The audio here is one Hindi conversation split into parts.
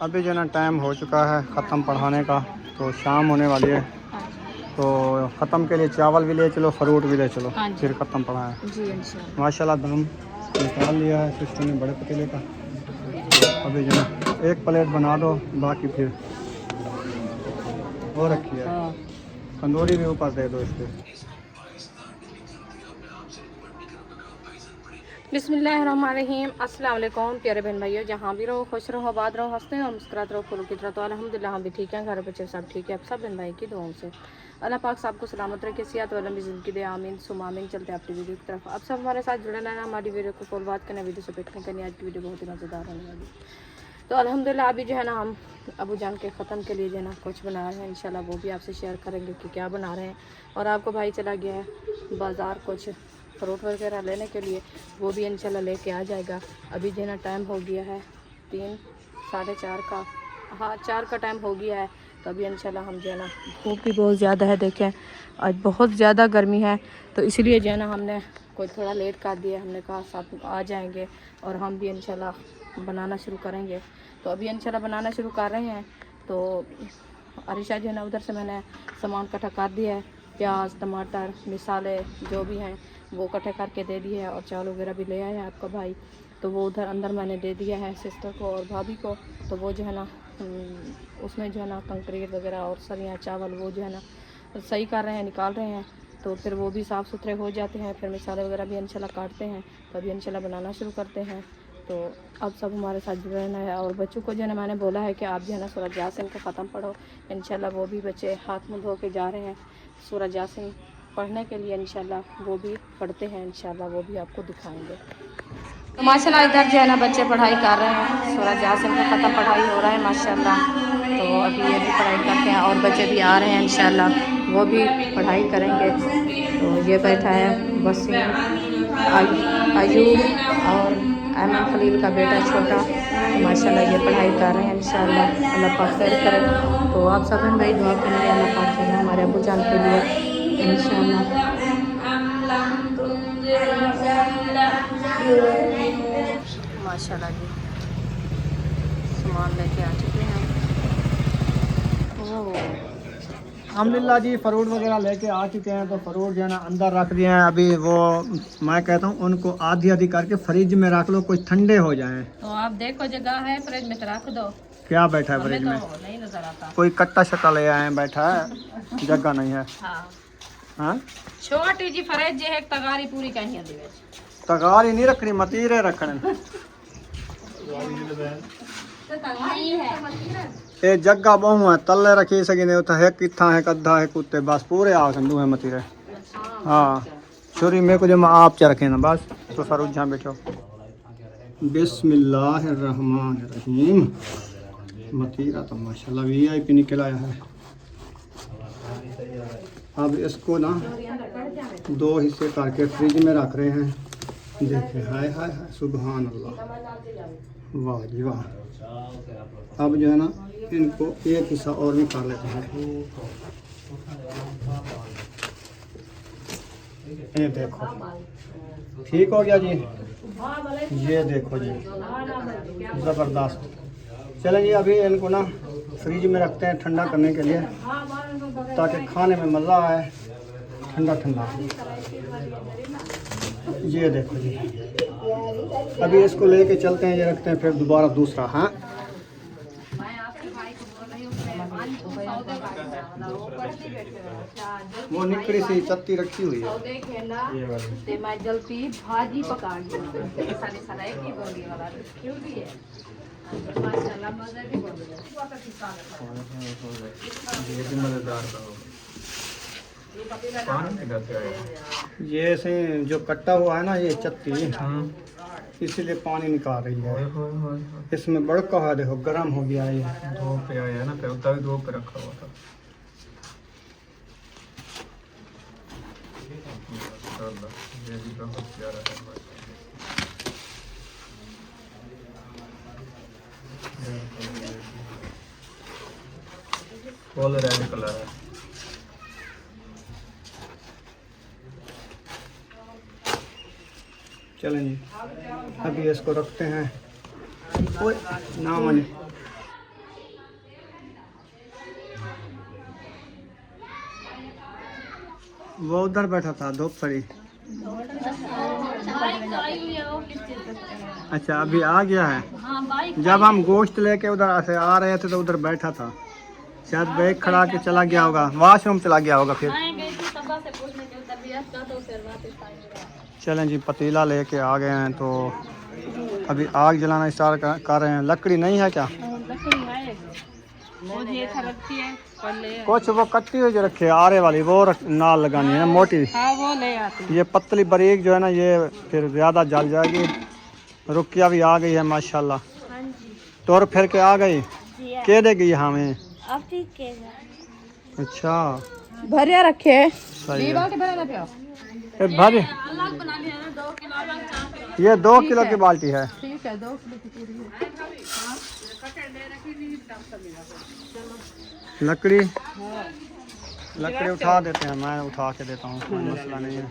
अभी जो है ना टाइम हो चुका है ख़त्म पढ़ाने का, तो शाम होने वाली है। तो ख़त्म के लिए चावल भी ले चलो, फ्रूट भी ले चलो, फिर ख़त्म पढ़ाएं जी इंशाल्लाह। माशाल्लाह दम निकाल लिया है सिस्टर ने बड़े पतीले का। अभी जो है एक प्लेट बना दो, बाकी फिर वो रखी है तंदूरी भी ऊपर दे दो इसके। बिस्मिल्लाहिर्रहमानिर्रहीम। अस्सलाम वालेकुम प्यारे बहन भाइयों, जहाँ भी रहो खुश रहो, आबाद रहो, हंसते रहो, मुस्कुराते रहो, फूलों की तरह। तो अल्हम्दुलिल्लाह हम भी ठीक हैं, घर बच्चे सब ठीक है। सब बहन भाई की दुआओं से अल्लाह पाक सबको सलामत रखे, सेहत और लंबी ज़िंदगी दे, आमीन सुमा आमीन। चलते हैं अपनी वीडियो की तरफ। अब सब हमारे साथ जुड़े रहना, हमारी वीडियो को फॉलो बात करना, वीडियो से पेट करनी। आज की वीडियो बहुत ही मज़ेदार होने वाली। तो अल्हम्दुलिल्लाह अभी जो है ना हम अबू जान के ख़त्म के लिए जो है ना कुछ बना रहे हैं, इंशाल्लाह वो भी आपसे शेयर करेंगे कि क्या बना रहे हैं। और आपको भाई चला गया है बाज़ार कुछ फ्रूट वगैरह लेने के लिए, वो भी इंशाल्लाह लेके आ जाएगा। अभी जो है ना टाइम हो गया है 3 साढ़े 4 का, हाँ 4 का टाइम हो गया है। तो अभी इंशाल्लाह हम जो है ना, धूप भी बहुत ज़्यादा है, देखें आज बहुत ज़्यादा गर्मी है, तो इसलिए जो है ना हमने कोई थोड़ा लेट कर दिया। हमने कहा साथ आ जाएंगे और हम भी इंशाल्लाह बनाना शुरू करेंगे। तो अभी इंशाल्लाह बनाना शुरू कर रहे हैं। तो अरिशा जो है ना उधर से मैंने सामान इकट्ठा कर दिया है, प्याज टमाटर मिसाले जो भी हैं वो इकट्ठे करके दे दिए है। और चावल वगैरह भी ले आया है आपका भाई, तो वो उधर अंदर मैंने दे दिया है सिस्टर को और भाभी को। तो वो जो है ना उसमें जो है ना कंक्रीट वगैरह और सरियाँ चावल वो जो है ना सही कर रहे हैं, निकाल रहे हैं। तो फिर वो भी साफ़ सुथरे हो जाते हैं, फिर मिसाले वगैरह भी इंशाल्लाह काटते हैं। तो अभी इंशाल्लाह बनाना शुरू करते हैं। तो अब सब हमारे साथ जुड़ रहना है। और बच्चों को जो है ना मैंने बोला है कि आप जो है ना सूरह यासीन को ख़त्म पढ़ो। इंशाल्लाह वो भी बच्चे हाथ मुँह धो के जा रहे हैं सूरह यासीन पढ़ने के लिए, इंशाल्लाह वो भी पढ़ते हैं, इंशाल्लाह वो भी आपको दिखाएंगे। तो माशाल्लाह इधर जो है ना बच्चे पढ़ाई कर रहे हैं, सूरह यासीन का ख़त्म पढ़ाई हो रहा है माशाल्लाह। तो अभी ये भी पढ़ाई करते हैं और बच्चे भी आ रहे हैं, इंशाल्लाह वो भी पढ़ाई करेंगे। तो ये बैठा है वसीम, अयूब और अहमद खलील का बेटा छोटा। तो माशाल्लाह ये पढ़ाई कर रहे हैं, इंशाल्लाह अल्लाह पाक खैर करे। तो आप सब भाई दुआ करेंगे अल्लाह पाक जो है हमारे अबू जान के लिए इंशाल्लाह। माशाल्लाह जी सामान लेके आ चुके हैं। अल्हम्दुलिल्लाह जी फ्रूट वगैरह लेके आ चुके हैं। तो फ्रूट जो है ना अंदर रख दिए हैं। अभी वो मैं कहता हूँ उनको आधी आधी करके फ्रिज में रख लो, कुछ ठंडे हो जाएं। तो आप देखो जगह है फ्रिज में तो रख दो। क्या बैठा है फ्रिज में? तो नहीं नजर आता, कोई कट्टा शट्टा ले आए हैं, बैठा है जगह नहीं है। हाँ हाँ छोटी जी फ्रिज है, एक तगारी पूरी कहीं दी है। तगारी नहीं रखनी, मतीरे रखने। ये जगह बहु है, तले रखी सके है किथा है कद्धा है कुत्ते बस पूरे आ संदू है मतीरे। हाँ छोरी मेरे को जो आप च रखे ना बस। तो फरूज जहाँ बैठो। बिस्मिल्लाहिर्रहमानिर्रहीम। मतीरा तो माशाल्लाह VIP निकल आया है। अब इसको ना 2 हिस्से करके फ्रिज में रख रहे हैं। देखिए हाय हाय हाय सुभान अल्लाह, वाह जी वाह। अब जो है ना इनको एक हिस्सा और भी कर लेते हैं। ये देखो ठीक हो गया जी, ये देखो जी ज़बरदस्त। चलें जी अभी इनको ना फ्रिज में रखते हैं ठंडा करने के लिए, ताकि खाने में मज़ा आए ठंडा ठंडा। ये देखो जी अभी इसको लेके चलते हैं, ये रखते हैं फिर दोबारा दूसरा। हाँ वो निकड़ी सी चत्ती रखी हुई है। मैं जल्दी भाजी पका ये ऐसे जो कट्टा हुआ है ना ये चत्ती, इसीलिए पानी निकाल रही है। इसमें बड़का है, देखो गर्म हो गया है। ये धो पे आया ना, फिर धो पे रखा हुआ था। ये भी बहुत प्यारा है। फुल रेड कलर है। चलें जी अभी इसको रखते हैं। ओए ना माने वो उधर बैठा था धूप पड़ी। अच्छा अभी आ गया है। जब हम गोश्त लेके उधर से आ रहे थे तो उधर बैठा था, शायद बैग खड़ा के चला गया होगा, वॉशरूम चला गया होगा फिर। चलें जी, पतीला लेके आ गए हैं तो अभी आग जलाना स्टार्ट कर रहे हैं। लकड़ी नहीं है क्या? कुछ वो कट्टी हुई जो रखी है आरे वाली, वो नाल लगानी है ना मोटी। हाँ, वो ले आती। ये पतली बारीक जो है ना, ये फिर ज़्यादा जल जाएगी। रुकिया भी आ गई है माशाल्लाह। तोड़ फिर के आ गई, के देगी हमें। अच्छा भरिया रखे सही है। भर ये 2 किलो की बाल्टी है। ठीक है, 2 किलो की पूरी है। लकड़ी लकड़ी उठा देते हैं, मैं उठा के देता हूँ, कोई मसला नहीं है।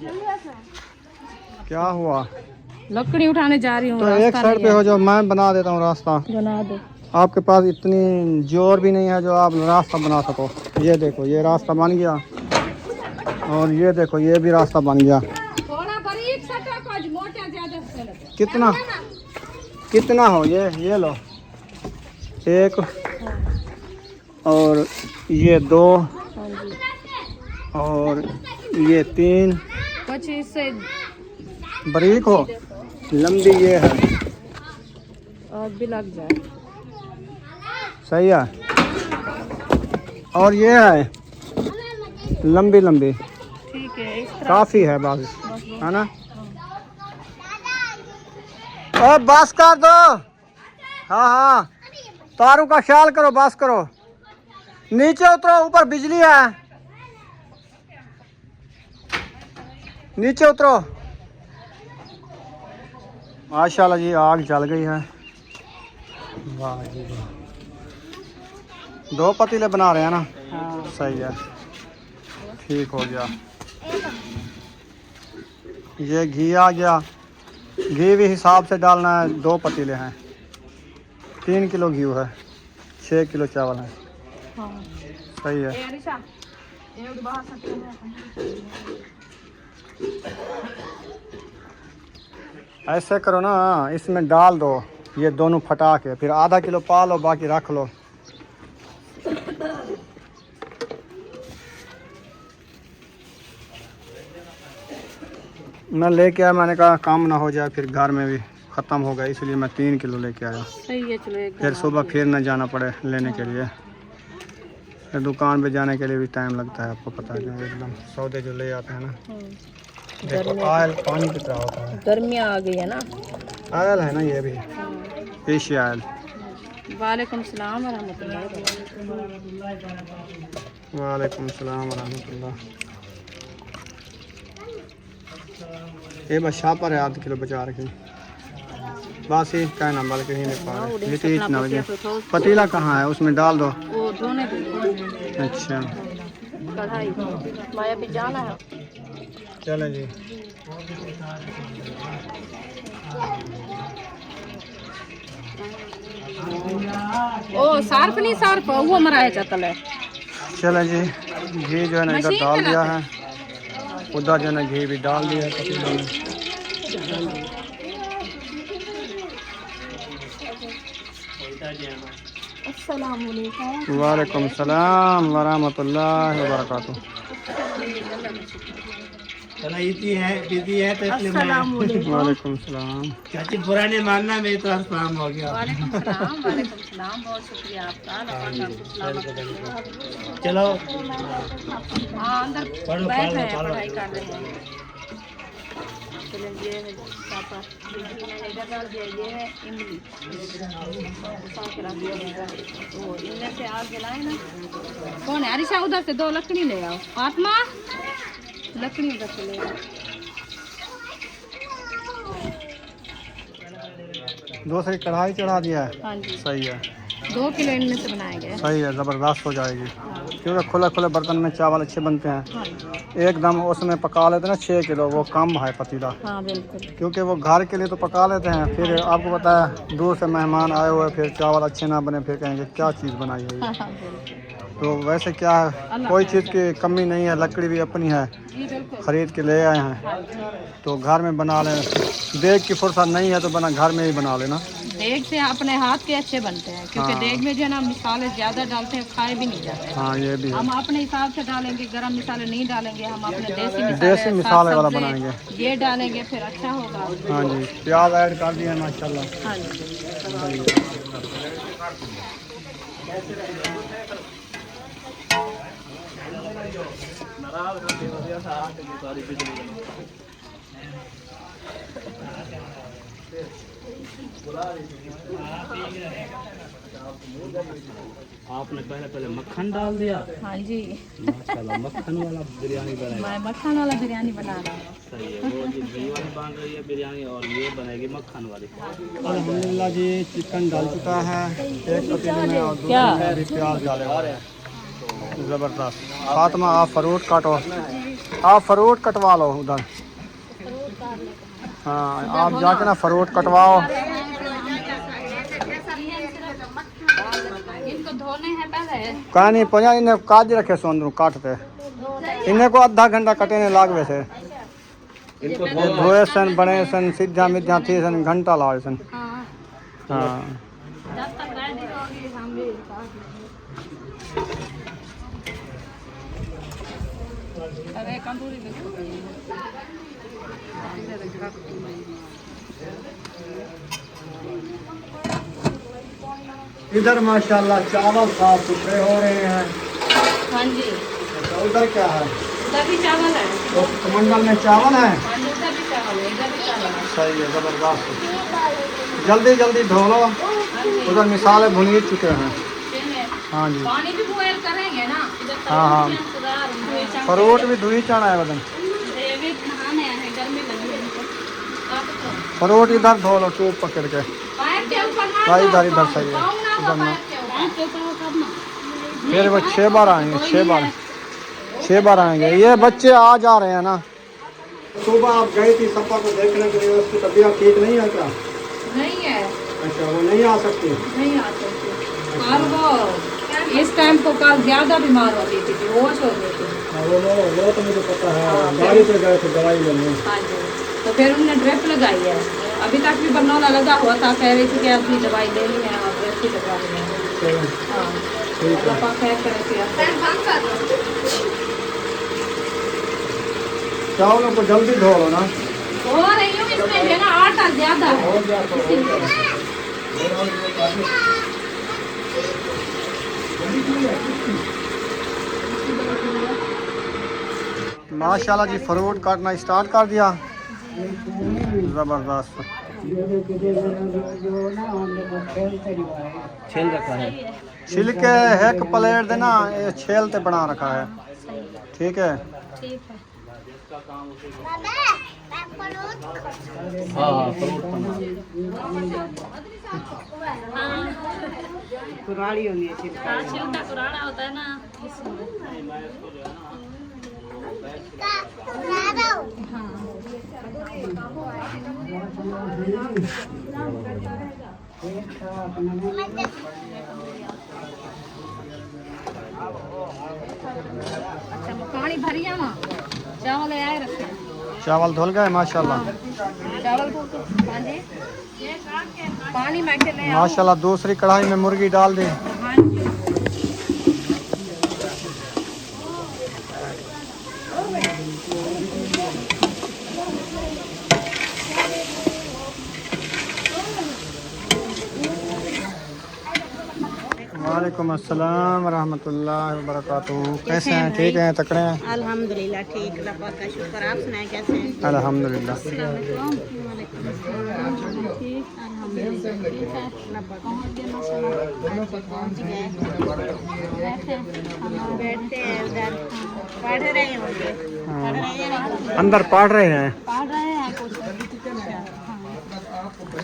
क्या हुआ? लकड़ी उठाने जा रही हूँ। तो एक साइड पे हो जाओ, मैं बना देता हूँ रास्ता। बना दो। आपके पास इतनी जोर भी नहीं है जो आप रास्ता बना सको। ये देखो, ये रास्ता बन गया, और ये देखो ये भी रास्ता बन गया। कितना कितना हो ये लो, 1 और ये 2 और ये 3। कुछ इससे बारीक हो, लंबी ये है, और भी लग जाए। सही है। और ये है लंबी लंबी, ठीक है, इस तरह काफी है बस, है ना? और बस कर दो। हाँ हाँ, तारों का ख्याल करो, बस करो। नीचे उतरो, ऊपर बिजली है, नीचे उतरो। माशाल्लाह जी, आग जल गई है। वाह जी वाह। 2 पतीले बना रहे हैं ना? हाँ। सही है, ठीक हो गया। ये घी आ गया, घी भी हिसाब से डालना है। 2 पतीले हैं, 3 किलो घी है, 6 किलो चावल है। हाँ। सही है। ऐसे करो ना, इसमें डाल दो ये दोनों फटा के, फिर आधा किलो पा लो, बाकी रख लो। मैं लेके आया, मैंने कहा काम ना हो जाए फिर घर में भी ख़त्म हो गया, इसलिए मैं 3 किलो लेके आया। सही है, चलो एक फिर सुबह फिर न जाना पड़े लेने के लिए। फिर दुकान पे जाने के लिए भी टाइम लगता है, आपको पता है। एकदम सौदे जो ले आते हैं ना, देखो आयल पानी की तरह होता है। गर्मियाँ आ गई है ना, आयल है ना ये भी, एशिया आयल। वालेकुम सलाम वरहमतुल्लाह। वालेकुम सलाम वरहमतुल्लाह। ये बस पर है, आधा किलो बचा रखी बस ही कहना, बल्कि नहीं ले पा रहे। इतना बजे पतीला कहाँ है, उसमें डाल दो। वो धोने अच्छा कढ़ाई माया भी जाना है। चलें जी। ओ सार्फ नहीं, सार्फ वो मराया जाता है। चलें जी, घी जो है ना इधर डाल दिया है, उधर जो है ना घी भी डाल दिया है पतीले में। वालेकुम सलाम वरहमतुल्लाहि वबरकातुहू। बिजी है तो इसलिए वालेकुम सलाम। चाची पुराने मानना में तो आराम हो गया। वालेकुम सलाम, बहुत शुक्रिया आपका। चलो हाँ, अंदर बैठ रहे हैं, पढ़ाई कर रहे हैं। चलो ये है पापा, मैंने इधर डाल दिया। ये है इमली, तो इनमें से आग जलाए ना। कौन है? अरिशा उधर से 2 लकड़ी ले आओ। फातिमा लकड़ी उधर से ले आओ। दूसरी कढ़ाई चढ़ा दिया है। हाँ जी, सही है, 2 किलो इनमें से बनाए गए। सही है, ज़बरदस्त हो जाएगी। हाँ। क्योंकि खुले खुले बर्तन में चावल अच्छे बनते हैं। हाँ जी, एकदम उसमें पका लेते हैं ना 6 किलो, वो कम है पतीला, हाँ बिल्कुल। क्योंकि वो घर के लिए तो पका लेते हैं, फिर आपको पता है दूर से मेहमान आए हुए, फिर चावल अच्छे ना बने, फिर कहेंगे क्या चीज़ बनाई है ये। हाँ हाँ बिल्कुल। तो वैसे क्या है, कोई चीज़ की कमी नहीं है, लकड़ी भी अपनी है, जी बिल्कुल। खरीद के ले आए हैं, तो घर में बना लें। देग की फुर्सत नहीं है तो बना घर में ही बना लेना। देग से अपने हाथ के अच्छे बनते हैं, क्योंकि हाँ। देग में जो है ना मसाले ज़्यादा डालते हैं, खाए भी नहीं जाते। हाँ ये भी है, हम अपने हिसाब से डालेंगे, गरम मसाले नहीं डालेंगे, हम अपने देसी देसी मसाले वाला सब्ज़ी बनाएंगे। ये डालेंगे फिर अच्छा होगा। हाँ जी, प्याज ऐड कर दिया माशाल्लाह। हाँ जी। आपने पहले मक्खन डाल दिया। हाँ जी, माशाल्लाह, मक्खन वाला बिरयानी बनाएगी। मैं मक्खन वाला बिरयानी बना रहा हूँ। सही है, वो जी घी वाली बन रही है बिरयानी और ये बनेगी मक्खन वाली। अल्हम्दुलिल्लाह जी, चिकन डाल चुका है एक पतीले में और क्या? दूसरे में भी प्याज डाले हुए हैं। ज़बरदस्त। फातिमा आप फ्रूट काटो, आप फ्रूट कटवा लो उधर। हाँ आप जाके ना फ्रूट कटवाओ। इनको धोने हैं पहले। कहीं नहीं पहुँचा, इन्हें काज रखे सो अंदर काटते, इन्हें को आधा घंटा कटेने लागवे से, इनको ये धोए सन बने सन सीधा मिध्या थी सन घंटा लाए सन। हाँ, हाँ जब तक रेडी होगी हम भी अरे कंदूरी देखो। इधर माशाल्लाह चावल साफ सुथरे हो रहे हैं। हाँ जी, तो उधर क्या है, उधर भी चावल है। तो कमंडल में चावल है। हाँ जी, उधर भी चावल है, इधर भी चावल है। सही है, ज़बरदस्त। जल्दी जल्दी धो लो, हाँ जी, उधर मिसाले भुनी चुके हैं। इनमें हाँ जी, पानी भी बॉयल करेंगे ना इधर। हाँ, हाँ। फ्रूट भी धुई चढ़ा है बदन। ये भी नहाने हैं, गर्मी लगी है इनको। आप तो फ्रूट इधर धो लो टूप पकड़ के। पैर के ऊपर मार भाई दो, इधर इधर सही है, पाँव ना इधर हो ना। पैर के ऊपर करना। फिर वो 6 बार आएंगे, 6 बार 6 बार आएंगे। ये बच्चे आ जा रहे हैं ना। सुबह आप गई थी सपा को देखने के लिए, उसकी तबीयत ठीक नहीं है क्या? नहीं है, अच्छा, वो नहीं आ सकती। नहीं आ सकती। और वो इस टाइम को कल ज्यादा बीमार होती थी, बेहोश हो गई थी। हाँ, वो तो मुझे पता है, गाड़ी पे गए थे दवाई लेने। हाँ जी, तो फिर उन्होंने ड्रिप लगाई है। अभी तक भी बरनौला लगा हुआ था, कह रही थी कि अपनी दवाई लेनी है और ड्रिप ही लगवा लेनी है। हाँ, ठीक है। अल्लाह खैर करे थी। चावलों को जल्दी धो लो ना। हो रही हूँ, इसमें जो है ना आटा ज्यादा है। हो गया तो हो गया। माशाल्लाह जी, फ्रूट काटना स्टार्ट कर दिया। ज़बरदस्त। छील रखा है। छिल के एक प्लेट देना, ये छेलते बना रखा है। ठीक है, ठीक है। हाँ हाँ, फ्रूट बना। कुराड़ी होनी है, छिलका कुराड़ा होता है ना, अच्छा पानी भरिया ना, चावल आए रखे। चावल धुल गए माशाल्लाह। चावल को हाँ जी, पानी में के ले आओ। माशाल्लाह दूसरी कढ़ाई में मुर्गी डाल दी। हाँ जी, वालेकुम अस्सलाम रहमतुल्लाहि व बरकातुहू। कैसे हैं? ठीक हैं? तकड़े हैं? अल्हम्दुलिल्लाह ठीक, अल्लाह का शुक्र। आप सुनाए कैसे हैं? अल्हम्दुलिल्लाह। बैठते हैं उधर, पढ़ रहे होंगे। पढ़ रहे हैं ना? अंदर पढ़ रहे हैं। पढ़ रहे हैं कुछ।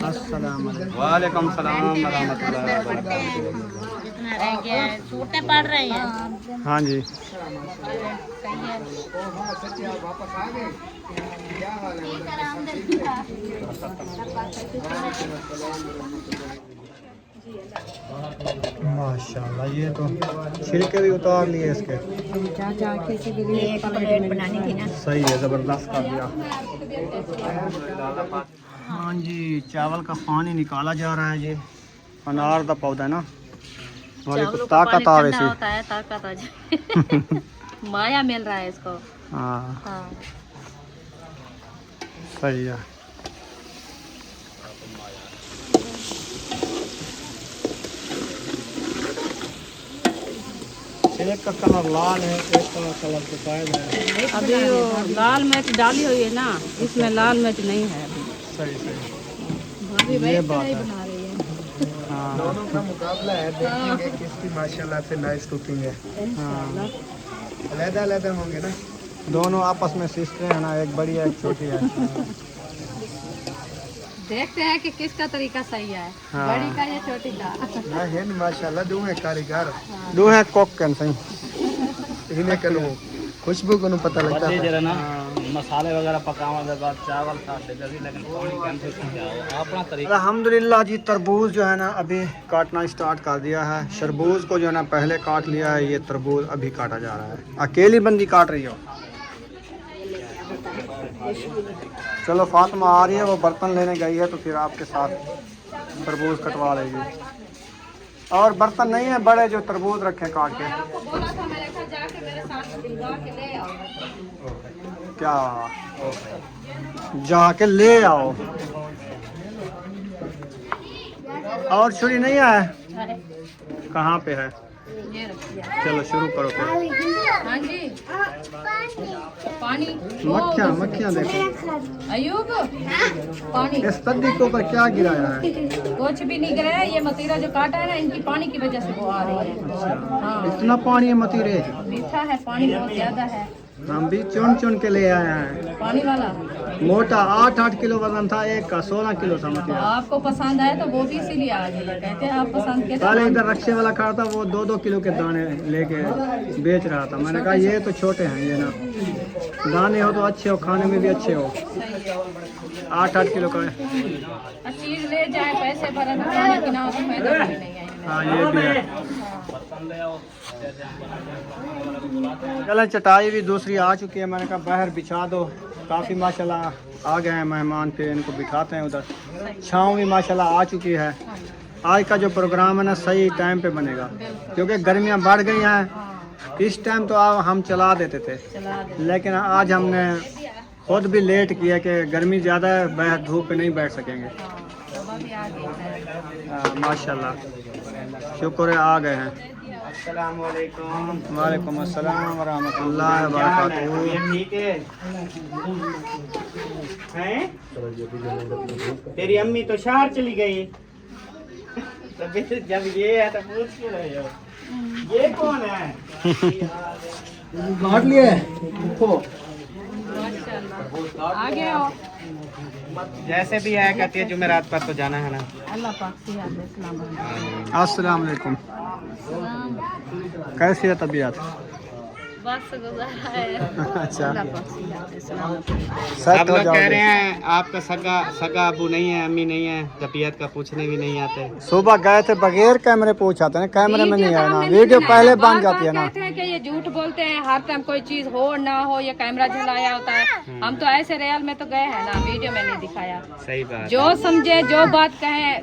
अस्सलाम वालेकुम। वालेकुम सलाम व रहमतुल्लाहि व पढ़ते बरकातुहू। हैं जितना रह गया है, छूटे पड़ रहे हैं। हाँ जी। माशाल्लाह, ये तो छिलके भी उतार लिए इसके। एक प्लेट बनानी थी ना। सही है, ज़बरदस्त कर दिया। हाँ जी, चावल का पानी निकाला जा रहा है। ये अनार का पौधा है ना, वाली को ताकत आ वैसे होता है, ताकत आ जाए। माया मिल रहा है इसको। हाँ हाँ। सही है। एक का कलर लाल है, एक का कलर सफेद है। अभी वो लाल मिर्च डाली हुई है ना, इसमें लाल मिर्च नहीं है अभी। सही सही, भाभी ये बात है। बना रही है। हाँ। दोनों का मुकाबला है, देखेंगे किसकी माशाल्लाह से नाइस कुकिंग है। हाँ, अलग-अलग होंगे ना। दोनों आपस में सिस्टर है ना, एक बड़ी है एक छोटी है। देखते हैं कि किसका तरीका सही है, हाँ। बड़ी का या छोटी का। ना है माशाल्लाह, दो है कारीगर। दो है कोक कैन सही। इन्हें कलो खुशबू को पता लगता बच्चे है। जरा ना मसाले वगैरह पकाने के बाद चावल खाते जल्दी, लेकिन पानी कैंसिल कर जाओ अपना तरीका। अल्हम्दुलिल्लाह जी, तरबूज जो है ना अभी काटना स्टार्ट कर दिया है। शरबूज को जो है ना पहले काट लिया है, ये तरबूज अभी काटा जा रहा है। अकेली बंदी काट रही हो। चलो फातिमा आ रही है, वो बर्तन लेने गई है, तो फिर आपके साथ तरबूज कटवा लेगी। और बर्तन नहीं है बड़े जो तरबूज रखे काट के। क्या जाके ले आओ। और छुरी नहीं है? कहाँ पे है? चलो शुरू करो फिर। हाँ जी, पानी। मक्खियाँ मक्खियाँ देखो। अयूब, पानी। इस तद्दी के ऊपर क्या गिराया है? कुछ भी नहीं गिरा, ये मतीरा जो काटा है ना, इनकी पानी की वजह से वो आ रही है। हाँ, इतना पानी है मतीरे, मीठा है, पानी बहुत ज्यादा है। हम भी चुन चुन के ले आए हैं। पानी वाला मोटा 8-8 किलो वजन था, एक का 16 किलो था मतीरा। आपको पसंद आए तो वो भी इसीलिए आ गई है। कहते हैं आप पसंद के पहले इधर रक्शे वाला खड़ा था, वो 2-2 किलो के दाने लेके बेच रहा था। मैंने कहा ये तो छोटे हैं, ये ना दाने हो तो अच्छे हो, खाने में भी अच्छे हो। 8-8 किलो का है। चीज ले जाए, पैसे भरन खाने की ना हो तो फायदा भी नहीं है। हाँ ये भी है। चलें, चटाई भी दूसरी आ चुकी है। मैंने कहा बाहर बिछा दो। काफ़ी माशाल्लाह आ गए हैं मेहमान, फिर इनको बिठाते हैं उधर। छाँव भी माशाल्लाह आ चुकी है। आज का जो प्रोग्राम है ना सही टाइम पे बनेगा, क्योंकि गर्मियाँ बढ़ गई हैं। इस टाइम तो हम चला देते थे, लेकिन आज हमने खुद भी लेट किया कि गर्मी ज़्यादा है, बाहर धूप पे नहीं बैठ सकेंगे। माशाल्लाह, शुक्र है आ गए हैं। वालेकुम अस्सलाम व रहमतुल्लाहि व बरकातहू। ठीक है, तेरी अम्मी तो शहर चली गई, तो फिर जब ये है तो पूछ क्यों रहे हो ये कौन है? काट लिया है। आगे आओ। जैसे भी है कहती है जुमेरात पर तो जाना है ना। अल्लाह पाक से याद है। अस्सलाम वालेकुम। कैसी है तबीयत? बस गुजारा है। अच्छा, सब सेट हो लोग कह जाओगे। रहे हैं आपका सगा अबू नहीं है, अम्मी नहीं है, तबीयत का पूछने भी नहीं आते। सुबह गए थे, बगैर कैमरे पूछाते हैं, कैमरे में नहीं आया ना, वीडियो पहले बन जाती है ना। कहते हैं कि ये झूठ बोलते हैं, हर टाइम कोई चीज हो ना हो ये कैमरा झुलाया होता है। हम तो ऐसे रियल में तो गए हैं ना, वीडियो में नहीं दिखाया। सही बात। जो समझे जो बात कहे।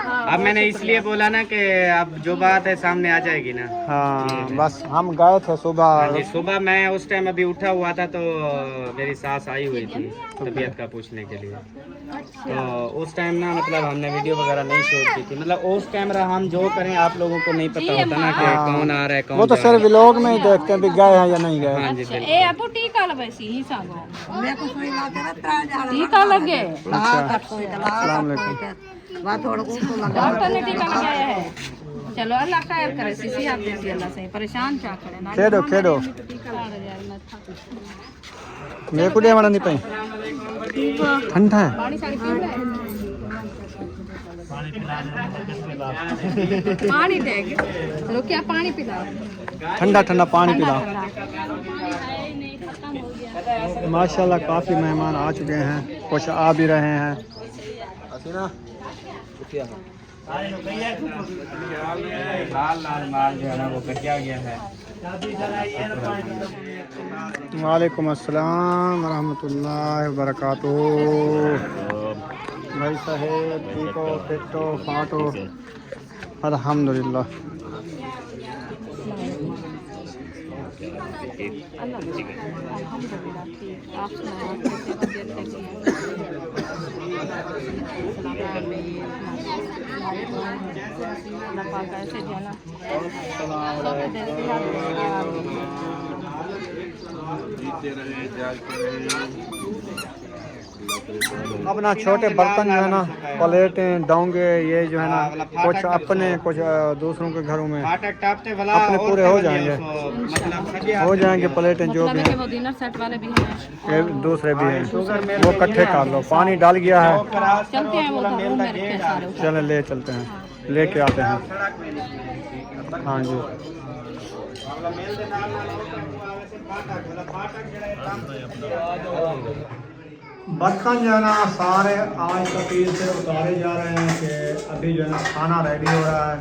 अब मैंने इसलिए बोला ना कि अब जो बात है सामने आ जाएगी ना। हाँ, बस हम गए थे हाँ सुबह। जी, सुबह मैं उस टाइम अभी उठा हुआ था, तो मेरी सास आई हुई थी तबीयत का पूछने के लिए। तो उस टाइम ना मतलब हमने वीडियो वगैरह नहीं शूट की थी। मतलब उस कैमरा हम जो करें आप लोगों को नहीं पता होता ना कि कौन आ रहा है कौन वो तो जा सिर्फ रहा व्लॉग में ही देखते हैं भी गए हैं या नहीं गए। है। हाँ जी अच्छा, बिल्कुल। ए आपको टीका लगवाई ही सांगो। टीका लगे। अस्सलाम वालेकुम। डॉक्टर ने टीका लगाया है। चलो अल्लाह खैर करे, सीसी आप देसी अल्लाह से परेशान क्या करे ना। खेदो खेदो, मेरे को मारा नहीं पाई, ठंडा है। पानी सारी पी ले। पानी देंगे तो क्या पानी पिलाओ, ठंडा ठंडा पानी पिलाओ। माशाल्लाह काफ़ी मेहमान आ चुके हैं, कुछ आ भी रहे हैं। लाल लाल माल जो है ना वो कटिया गया है। वालेकुम अस्सलाम रहमतुल्लाहि व बरकातुहू। भाई साहेब ठीक हो, फिट हो, फाट हो? अल्हम्दुलिल्लाह। आप सुनाओ कैसे तबीयत कैसी है? अल्लाह पाक ऐसे जो है ना अपना छोटे बर्तन जो है ना, प्लेटें, डोंगे, ये जो है ना कुछ अपने कुछ दूसरों के घरों में अपने पूरे हो जाएंगे, हो जाएंगे प्लेटें जो भी हैं। वो डिनर सेट वाले भी हैं, ये दूसरे भी हैं, वो इकट्ठे कर लो। पानी डाल गया है, चलते हैं वो रूम में रखे सारे। चले ले चलते हैं, लेके आते हैं। हाँ जी। बर्तन जो है ना सारे आज तपील से उतारे जा रहे हैं कि अभी जो है ना खाना रेडी हो रहा है।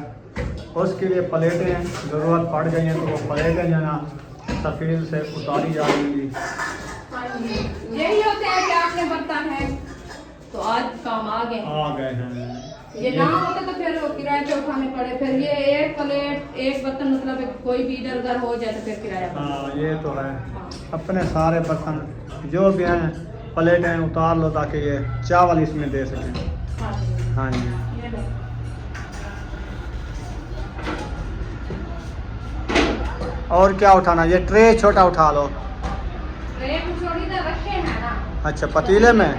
उसके लिए प्लेटें ज़रूरत पड़ गई हैं, तो वो प्लेटें जो है ना तपील से उतारी जा रही हैं। यही होते हैं कि आपने बर्तन है तो आज काम आ गए हैं। ये ना होते तो फिर वो किराए पे उठाने पड़े, फिर ये एक प्लेट एक बर्तन मतलब कोई भी इधर उधर हो जाए तो फिर किराया। हाँ ये तो है। अपने सारे बर्तन जो भी हैं प्लेटें उतार लो ताकि ये चावल इसमें दे सकें। हाँ जी। और क्या उठाना? ये ट्रे छोटा उठा लो। ट्रे कुछ इधर रखे हैं ना। अच्छा पतीले में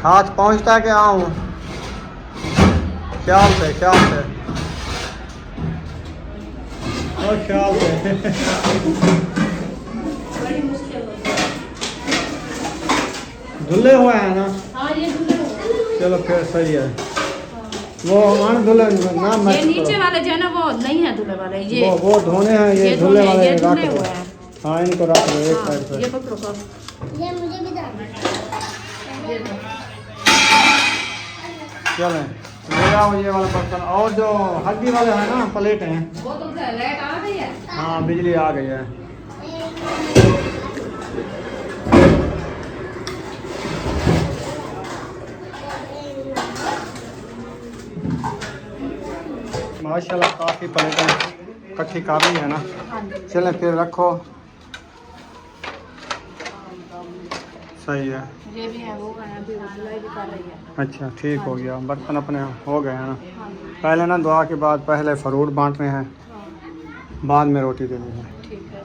हाथ पहुंचता है कि आऊँ? ख्याल से और ख्याल से। बड़ी मुश्किल होती है। धुले हुए हैं ना? हाँ ये धुले हुए। चलो फिर सही है। वो अनधुले ना मत ये नीचे वाले जो है ना वो नहीं है धुले वाले, ये वो धोने हैं, ये धुले वाले ये रख धुले दो। हुए हैं। हाँ इनको रख दो एक साइड पे। ये पकड़ो कब ये मुझे भी डालना ये दो। चलें ले आओ ये वाला बर्तन। और जो हल्दी वाले हैं ना प्लेट हैं, वो तो लाइट आ गई है। हाँ बिजली आ गई है। माशाल्लाह काफ़ी प्लेटें इकट्ठी काफ़ी है ना। चलें फिर रखो। सही है। ये भी है, वो है अभी धुलाई भी कर रही है। अच्छा ठीक हो गया, बर्तन अपने हो गए हैं ना। पहले ना दुआ के बाद पहले फ्रूट बांटने हैं, बाद में रोटी देनी है।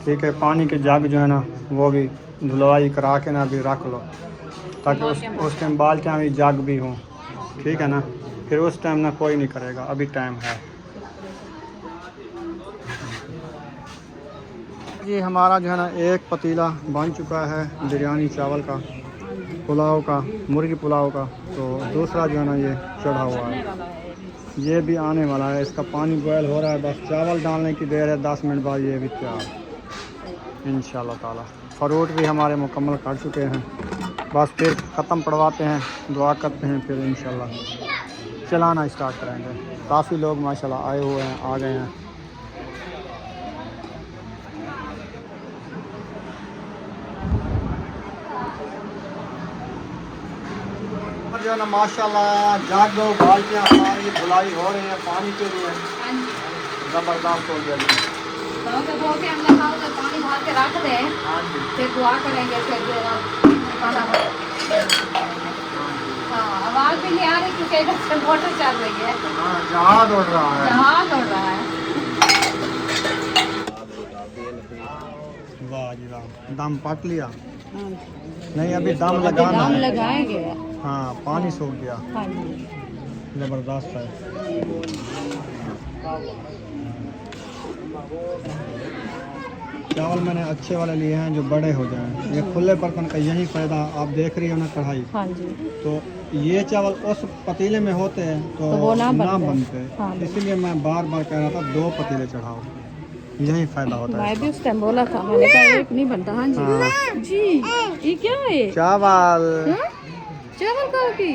ठीक है। पानी के जग जो है ना वो भी धुलवाई करा के ना अभी रख लो, ताकि उस टाइम बाल्टियाँ भी जग भी हों। ठीक है ना, फिर उस टाइम ना कोई नहीं करेगा, अभी टाइम है। जी हमारा जो है ना एक पतीला बन चुका है बिरयानी चावल का, पुलाव का, मुर्गी पुलाव का। तो दूसरा जो है ना ये चढ़ा हुआ है, ये भी आने वाला है। इसका पानी बॉयल हो रहा है, बस चावल डालने की देर है। 10 मिनट बाद ये भी तैयार इंशाल्लाह ताला। फ्रूट भी हमारे मुकम्मल कर चुके हैं, बस फिर ख़त्म पड़वाते हैं, दुआ करते हैं, फिर इंशाल्लाह चलाना स्टार्ट करेंगे। काफ़ी लोग माशाल्लाह आए हुए हैं, आ गए हैं। जो है ना माशाल्लाह जग बाल्टियाँ सारी धुलाई हो रही है पानी के लिए। ज़बरदस्त हो गया जी। धो के हम लोग पानी भर के रख दें, फिर दुआ करेंगे। फिर हाँ आवाज़ भी नहीं आ रही क्योंकि इधर से मोटर चल रही है। हाँ जहाज उड़ रहा है। जहाज उड़ रहा है। वाह जी वाह, दम पट लिया। नहीं अभी दम लगाना दम है। लगाएंगे। हाँ पानी सूख गया। हाँ जी ज़बरदस्त है। चावल मैंने अच्छे वाले लिए हैं जो बड़े हो जाएं। ये खुले बर्तन का यही फ़ायदा। आप देख रही हो ना कढ़ाई, हाँ जी। तो ये चावल उस पतीले में होते हैं तो वो ना बनते हाँ, इसीलिए मैं बार बार कह रहा था 2 पतीले चढ़ाओ, यही फायदा होता है। मैं भी उस टाइम बोला था, मैंने कहा एक नहीं बनता। हाँ जी हाँ। जी, ये क्या है? चावल हाँ? चावल खाओ की?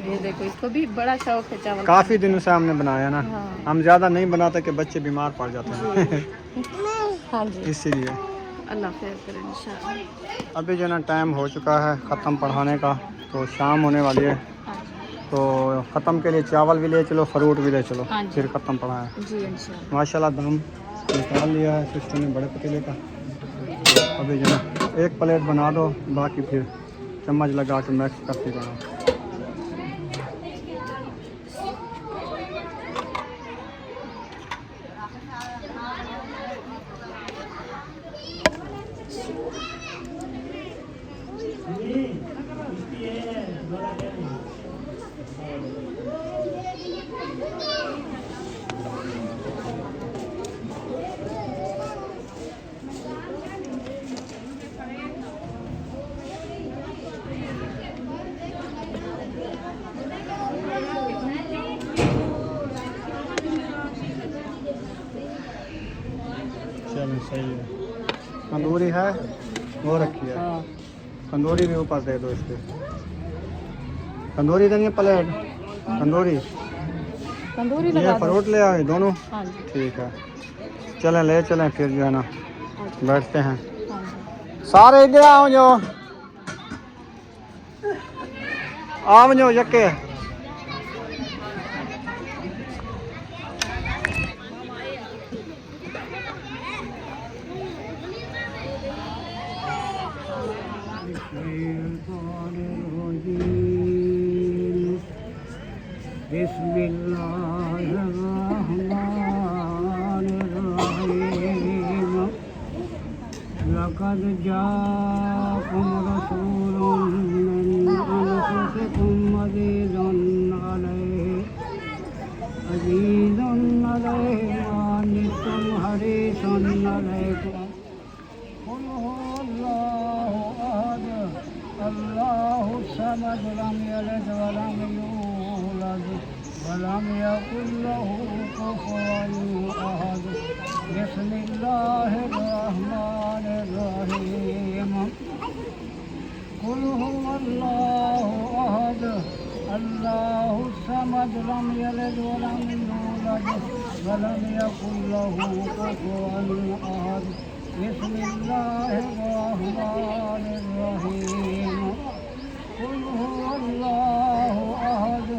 ये देखो, इसको भी बड़ा शौक है चावल। काफ़ी दिनों से हमने बनाया ना। हाँ। हम ज़्यादा नहीं बनाते कि बच्चे बीमार पड़ जाते हैं हाँ जी, इसीलिए। अल्लाह खैर करे इंशाअल्लाह। अभी जो ना टाइम हो चुका है ख़त्म पढ़ाने का, तो शाम होने वाली है। हाँ जी, तो ख़त्म के लिए चावल भी ले चलो, फ्रूट भी ले चलो, हाँ जी। फिर ख़त्म पढ़ाएं। जी इंशाअल्लाह। माशाल्लाह दम निकाल लिया है सिस्टर ने बड़े पतीले का। अभी जो है 1 प्लेट बना दो, बाकी फिर चम्मच लगा के मिक्स करती जाना। चलो सही है। तंदूरी है वो रखी है, तंदूरी भी ऊपर दे दो इसके। तंदूरी देंगे प्लेट, तंदूरी तंदूरी ये लगा दो। फ्रूट ले आए दोनों। हाँ जी, ठीक है, चलें ले चलें फिर जो है ना बैठते हैं। हाँ जी। सारे इधर आओ जो आओ जो यके। लक़द जाअकुम रसूलुम मिन अनफुसिकुम अज़ीज़ुन अलैहि मा अनित्तुम हरीसुन अलैकुम कुल हुवल्लाहु अहद अल्लाहु समद लम यलिद व लम यूलद व लम यकुल लहू कुफुवन अहद। बिस्मिल्लाहिर रहमानिर रहीम। कुल हुवल्लाहु अहद अल्लाहु समद लम यलिद व लम यूलद व लम यकुल लहू कुफुवन अहद। बिस्मिल्लाहिर रहमानिर रहीम। कुल हुवल्लाहु अहद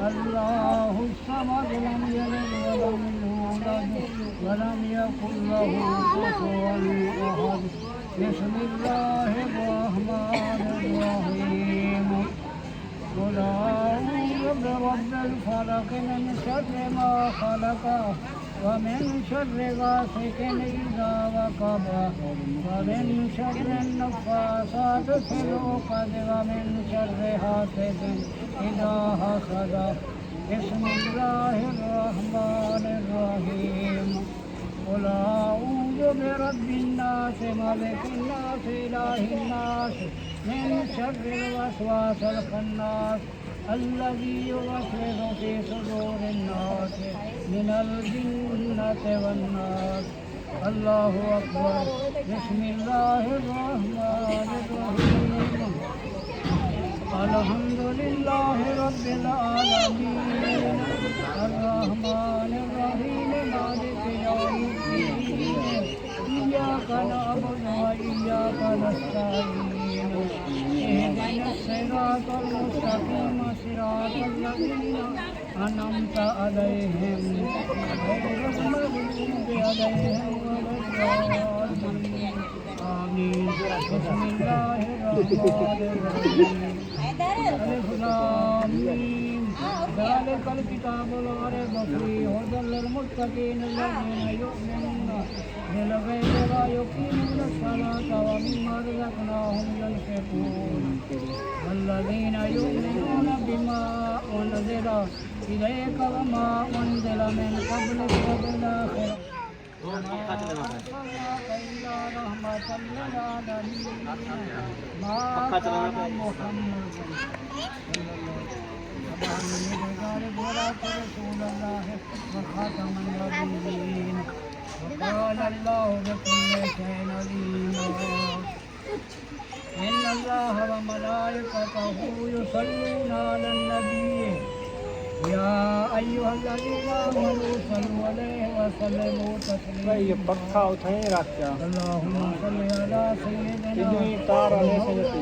अल्लाहु समद लम यलिद व लम यूलद व लम यकुल लहू कुफुवन अहद। बिस्मिल्लाहिर रहमानिर रहीम। कुल अऊज़ु बिरब्बिल फलक मिन शर्रि मा खलक़ व मिन शर्रि गासिकिन इज़ा वक़ब व मिन शर्रि नफ़्फ़ासाति फ़िल उक़द व मिन शर्रि हासिदिन इज़ा हसद। बिस्मिल्लाहिर रहमानिर रहीम। कुल अऊज़ु बिरब्बिन नास मलिकिन नास इलाहिन नास मिन शर्रिल वसवासिल खन्नास अल्लज़ी युवस्विसु फ़ी सुदूरिन नास मिनल जिन्नति वन नास। अल्लाहु अकबर। बिस्मिल्लाहिर रहमानिर रहीम। अल्हम्दुलिल्लाहि रब्बिल आलमीन अर्रहमानिर रहीम मालिकि यौमिद्दीन इय्याका नअबुदु व इय्याका नस्तईन इहदिनस सिरातल मुस्तक़ीम सिरातल लज़ीना अनअमता अलैहिम गैरिल मग़ज़ूबि अलैहिम वलद्दाल्लीन आमीन। बिस्मिल्लाहिर रहमानिर रहीम। अलिफ लाम मीम ज़ालिकल किताबु ला रैब फ़ीहि हुदल लिल मुत्तक़ीन अल्लज़ीना युमिनूना बिल ग़ैबि व युक़ीमूना अस्सलाता व मिम्मा रज़क़नाहुम यunfiqून वल्लज़ीना युमिनूना बिमा उनज़िला इलैका व मा उनज़िला मिन क़ब्लिका बिल आखिरह पक्का चलाना ये पक्का उठाए रख क्या कितनी तार आने से जती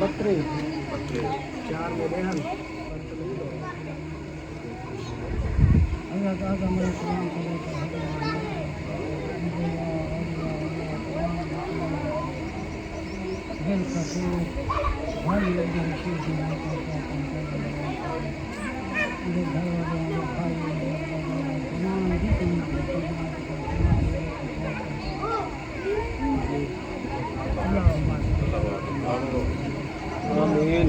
बत्रे चार बोले हम अल्लाह ताला मेरे सलाम दिल का सूर भाई लगे रसूल की नाम का मेरे घर वाले भाई तमाम जितने आमीन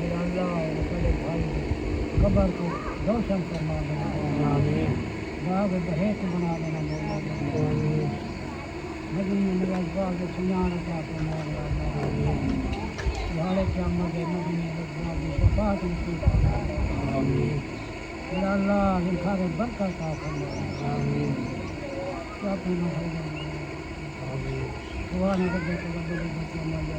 मेरा अल्लाह बड़े भाई कब्र को रोशन फरमा देना बाग बहेत बना देना मदीने में बाग सुनाना चाहते हैं वाले क्या मदे मदीने में बाग सफात की मेरा अल्लाह लिखा के बरकत का फरमा क्या पीना है दुआ ने रब को रब को मजा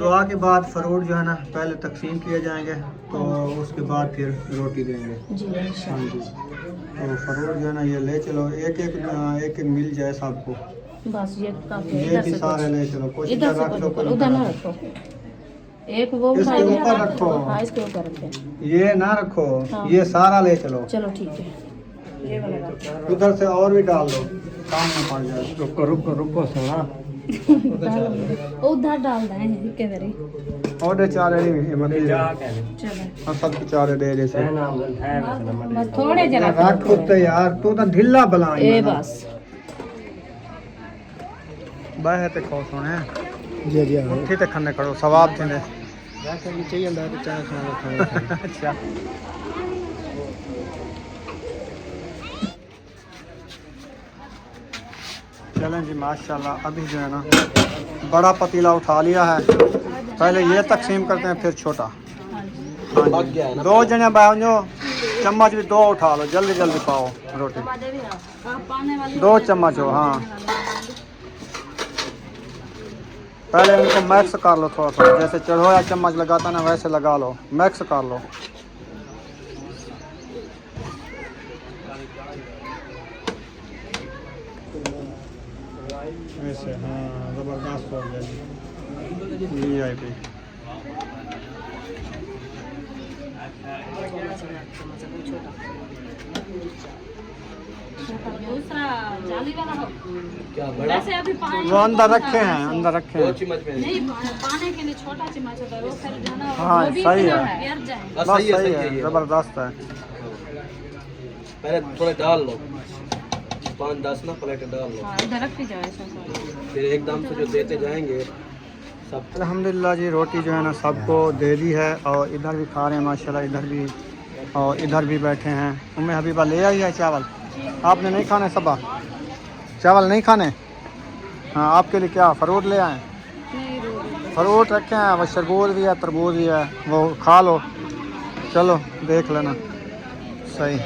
दुआ के बाद फ्रूट जो है ना पहले तकसीम किए जाएंगे तो उसके बाद फिर रोटी देंगे जी हाँ जी। तो फ्रूट जो है ना ये ले चलो एक एक मिल जाए सबको बस ये काफी है। ये इधर भी से सारे ले चलो कुछ इधर से रख लो कुछ उधर ना रखो एक वो इसके उठाएंगे। ऊपर रखो। हाँ इसके ऊपर रखें ये ना रखो हाँ। ये सारा ले चलो चलो ठीक है ये वाला रखो। उधर से और भी डाल दो काम में पड़ जाए रुको रुको रुको सुना उधर डाल दें के दरी और चारे चलो सबके चारे दे जैसे बस थोड़े जरा रख तो यार तू तो ढिल्ला बला ए बस बाहे ते खो सोने जी जी उठी ते खन्ने खड़ो सवाब थींदे वैसे भी चाहिए अंदर तो चाय खाना अच्छा चलें जी माशाल्लाह अभी जो है ना बड़ा पतीला उठा लिया है पहले ये तकसीम करते हैं फिर छोटा हाँ जी। दो जने बायो चम्मच भी दो उठा लो जल्दी जल्दी पाओ रोटी 2 चम्मच हो हाँ पहले इनको मैक्स कर लो थोड़ा थोड़ा जैसे चढ़ोया चम्मच लगाता ना वैसे लगा लो मैक्स कर लो ऐसे हाँ ज़बरदस्त हो गया जी VIP। दूसरा जाली वाला हो वैसे अभी पानी वो अंदर रखे हैं, अंदर रखे हैं। नहीं पाने के लिए छोटा चम्मच होता है वो फिर जो है ना हाँ, वो भी सही इतना है। गिर जाए। बस सही है, ज़बरदस्त है। पहले थोड़े डाल लो 5-10 ना प्लेट डाल लो, हाँ इधर रख जाओ ऐसा सा। फिर एकदम से जो देते जाएंगे सब। अल्हम्दुलिल्लाह जी रोटी जो है ना सबको दे दी है और इधर भी खा रहे हैं माशाल्लाह, इधर भी और इधर भी बैठे हैं। उम्मे हबीबा ले आई है चावल, आपने नहीं खाने सबा चावल नहीं खाने? हाँ आपके लिए क्या फ्रूट ले आए? फ्रूट रखे हैं, वो शरबूत भी है, तरबूज भी है, वो खा लो। चलो देख लेना सही।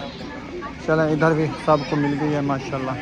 चलें इधर भी सबको मिल गई है माशाल्लाह।